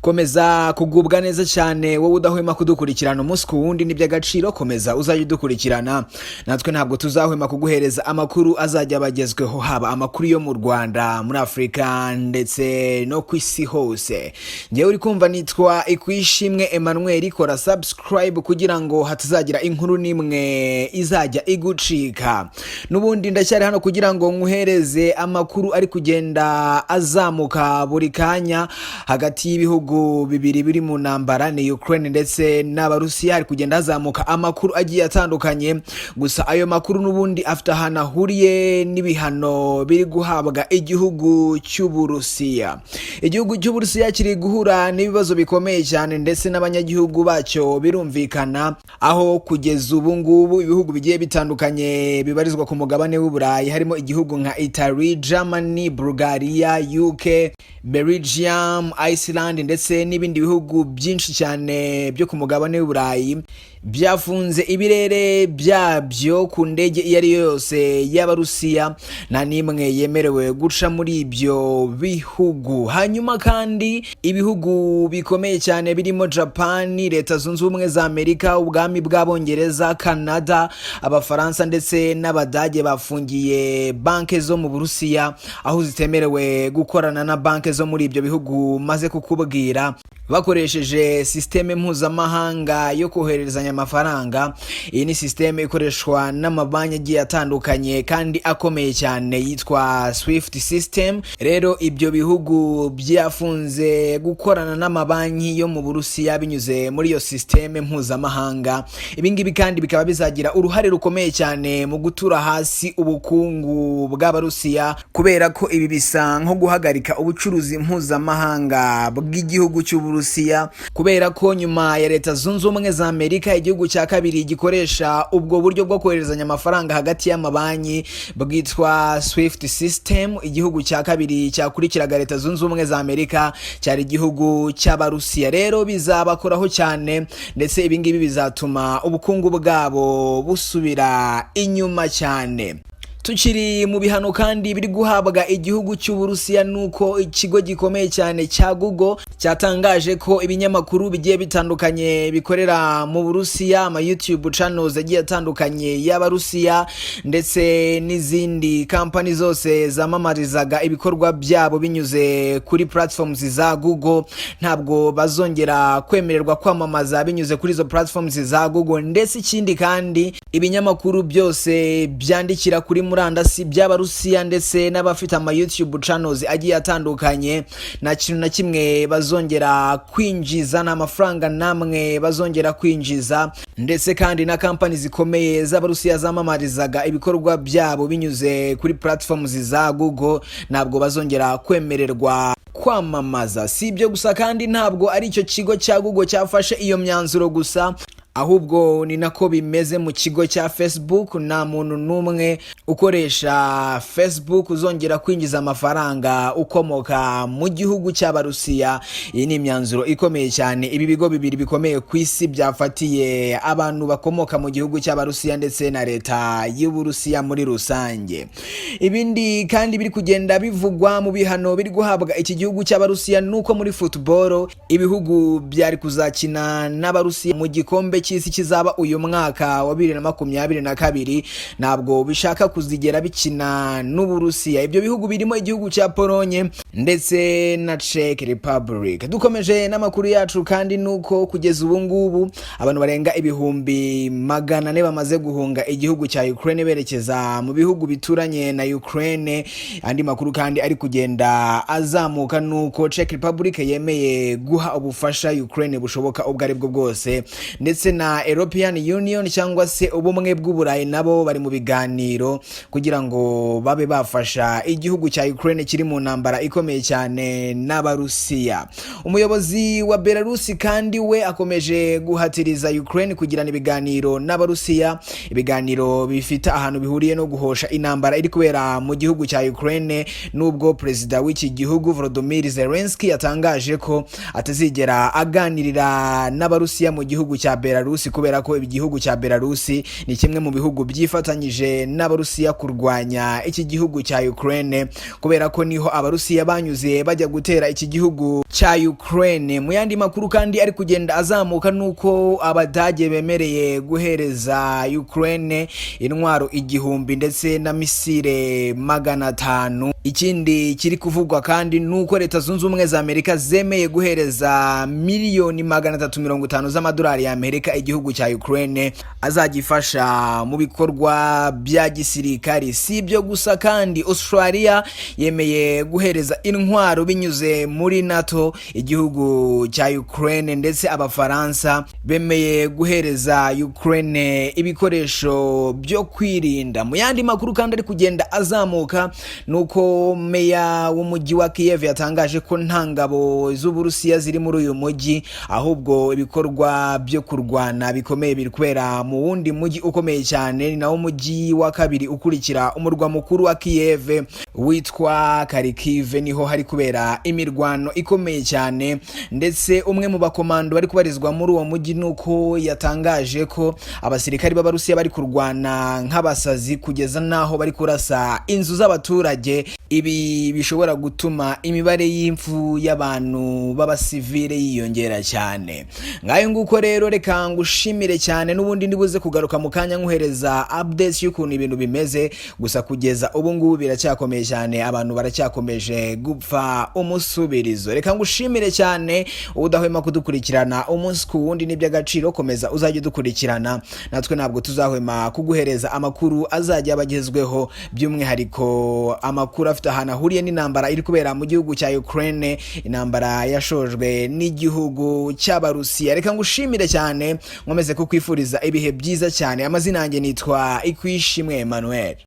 komeza kugubwa neza cyane wowe udahwema kudukurikirana umunsi ku wundi n'iby'agaciro komeza uzajya udukurikirana natwe ntabwo tuzahwema kuguhereza amakuru azajya abagezweho haba amakuru yo mu Rwanda muri Afrika ndetse no ku isi hose. Ngewe uri kumva nitwa Ikwishimwe Emmanuel, kora subscribe kugira ngo hatazagira inkuru nimwe izajya igucika. Nubundi ndacyari hano kugira ngo nkuhereze amakuru ari kugenda azamuka buri kanya hagati y'ibihugu bibiri biri mu ntambara ni Ukraine ndetse n'Abarusiya. Hari kugenda hazamuka amakuru agiye atandukanye, gusa ayo makuru nubundi afite ahantu ahuriye n'ibihano biri guhabwa igihugu cy'Uburusiya. Igihugu cy'Uburusiya kiri guhura n'ibibazo bikomeye cyane ndetse n'abanyagihugu bacyo birumvikana, aho kugeza ubu ngubu ibihugu bigiye bitandukanye bibarizwa ku mugabane w'Uburayi harimo igihugu nka Italy, Germany, Bulgaria, UK, Belgium, Iceland ndetse n'ibindi bihugu byinshi cyane byo ku mugabane w'Uburayi byafunze ibirere byabyo ku ndege iyo ari yo yose y'Abarusiya, nta nimwe yemerewe guca muri ibyo bihugu. Hanyuma kandi ibihugu bikomeye cyane birimo Japan, Leta Zunze Ubumwe za Amerika, ubwami bw'Abongereza, Canada, Abafaransa ndetse n'Abadage bafungiye banke zo mu Burusiya, aho zitemerewe gukorana na banke zo muri ibyo bihugu maze kukubwira, bakoresheje systeme mpuzamahanga yo kohererezanya amafaranga. Iyi ni systeme ikoreshwa n'amabanki agiye atandukanye kandi akomeye cyane yitwa Swift system. Rero ibyo bihugu byafunze gukorana n'amabanki yo mu Burusiya binyuze muri iyo systeme mpuzamahanga. Ibingibi kandi bikaba bizagira uruhare rukomeye cyane mu gutura hasi ubukungu bw'Abarusiya, kubera ko ibi bisa nko guhagarika ubucuruzi mpuzamahanga bw'igihugu cy'Uburusiya, kubera ko nyuma ya Leta Zunze Ubumwe za Amerika igihugu cya kabiri gikoresha ubwo buryo bwo koherezanya amafaranga hagati y'amabanki bwitwa Swift system. Igihugu cya kabiri cyakurikiraga Leta Zunze Ubumwe za Amerika cyari igihugu cy'Abarusiya. Rero bizabakoraho cyane ndetse ibingibi bizatuma ubukungu bwabo busubira inyuma cyane. Tukiri mu bihano kandi biri guhabwa igihugu cy'Uburusiya, nuko ikigo gikomeye cyane cya Google cyatangaje ko ibinyamakuru bigiye bitandukanye bikorera mu Burusiya, ama YouTube channels agiye atandukanye y'Abarusiya ndetse n'izindi company zose zamamarizaga ibikorwa byabo binyuze kuri platforms za Google ntabwo bazongera kwemererwa kwamamaza binyuze kuri izo platforms za Google. Ndetse ikindi kandi ibinyamakuru byose byandikira kuri murandasi by'Abarusiya ndetse n'abafite ama YouTube channels agiye atandukanye nta kintu na kimwe bazongera kwinjiza, n'amafaranga namwe bazongera kwinjiza. Ndetse kandi na company zikomeye z'Abarusiya zamamarizaga ibikorwa byabo binyuze kuri platforms za Google ntabwo bazongera kwemererwa kwamamaza. Si ibyo gusa kandi ntabwo ari icyo kigo cya Google cyafashe iyo myanzuro gusa, ahubwo ni nako bimeze mu kigo cya Facebook. Nta muntu numwe ukoresha Facebook uzongera kwinjiza amafaranga ukomoka mu gihugu cy'Abarusiya. Iyi ni imyanzuro ikomeye cyane ibi bigo bibiri bikomeye ku isi byafatiye abantu bakomoka mu gihugu cy'Abarusiya ndetse na Leta y'Uburusiya muri rusange. Ibindi kandi biri kugenda bivugwa mu bihano biri guhabwa iki gihugu cy'Abarusiya nuko muri football ibihugu byari kuzakina n'Abarusiya mu gikombe cy'isi kizaba uyu mwaka wa 2022 ntabwo bishaka kuzigera bikina n'Uburusiya. Ibyo bihugu birimo igihugu cya Polonye ndetse na Czech Republic. Dukomeje n'amakuru yacu kandi nuko kugeza ubu ngubu abantu barenga ibihumbi 400 bamaze guhunga igihugu cya Ukraine berekeza mu bihugu bituranye na Ukraine. Andi makuru kandi ari kugenda azamuka nuko Czech Republic yemeye guha ubufasha Ukraine bushoboka ubwo ari bwo bwose, ndetse na European Union cyangwa se ubumwe bw'Uburayi nabo bari mu biganiro kugira ngo babe bafasha igihugu cya Ukraine kiri mu ntambara ikomeye cyane n'Abarusiya. Umuyobozi wa Belarus kandi we akomeje guhatiriza Ukraine kugirana ibiganiro n'Abarusiya, ibiganiro bifite ahantu bihuriye no guhosha intambara iri kubera mu gihugu cya Ukraine, nubwo Perezida w'iki gihugu Volodymyr Zelensky yatangaje ko atazigera aganirira n'Abarusiya mu gihugu cya Belarus Belarusi, kubera ko igihugu cya Belarusi ni kimwe mu bihugu byifatanyije n'abarusiya kurwanya iki gihugu cya Ukraine, kubera ko niho abarusiya banyuze bajya gutera iki gihugu cya Ukraine. Mu yandi makuru kandi ari kugenda azamuka nuko abadage bemereye guhereza Ukraine intwaro 1000 ndetse na misile 500. Ikindi kiri kuvugwa kandi nuko leta zunze ubumwe za Amerika zemeye guhereza miliyoni 350 z'amadolari ya Amerika igihugu cya Ukraine azagifasha mu bikorwa bya gisirikare. Si ibyo gusa kandi Australia yemeye guhereza intwaro binyuze muri NATO igihugu cya Ukraine, ndetse abafaransa bemeye guhereza Ukraine ibikoresho byo kwirinda. Mu yandi makuru kandi ari kugenda azamuka nuko meya w'umujyi wa Kiev yatangaje ko nta ngabo z'Uburusiya ziri muri uyu mujyi, ahubwo ibikorwa byo kurwana bikomeye biri kubera mu wundi mujyi ukomeye cyane, ni nawo mujyi wa kabiri ukurikira umurwa mukuru wa Kiev witwa Kharkiv. Niho hari kubera imirwano ikomeye cyane, ndetse umwe mu bakomando bari kubarizwa muri uwo mujyi nuko yatangaje ko abasirikari b'Abarusiya bari kurwana nk'abasazi kugeza naho bari kurasa inzu z'abaturage. Ibi bishobora gutuma imibare y'imfu y'abantu b'abasivile yiyongera cyane. Ngayo nguko rero reka ngushimire cyane, n'ubundi ndibuze kugaruka mu kanya nkuhereza updates y'ukuntu ibintu bimeze, gusa kugeza ubu ngubu biracyakomeye cyane, abantu baracyakomeje gupfa umusubirizo. Reka ngushimire cyane udahwema kudukurikirana umunsi ku wundi, n'iby'agaciro komeza uzajye dukurikirana, natwe ntabwo tuzahwema kuguhereza amakuru azajya abagezweho, by'umwihariko amakuru afite ahantu ahuriye n'intambara iri kubera mu gihugu cya Ukraine, intambara yashojwe n'igihugu cy'Abarusiya. Reka ngushimire cyane, nkomeze kukwifuriza ibihe byiza cyane. Amazina yanjye nitwa Ikwishimwe Emmanuel.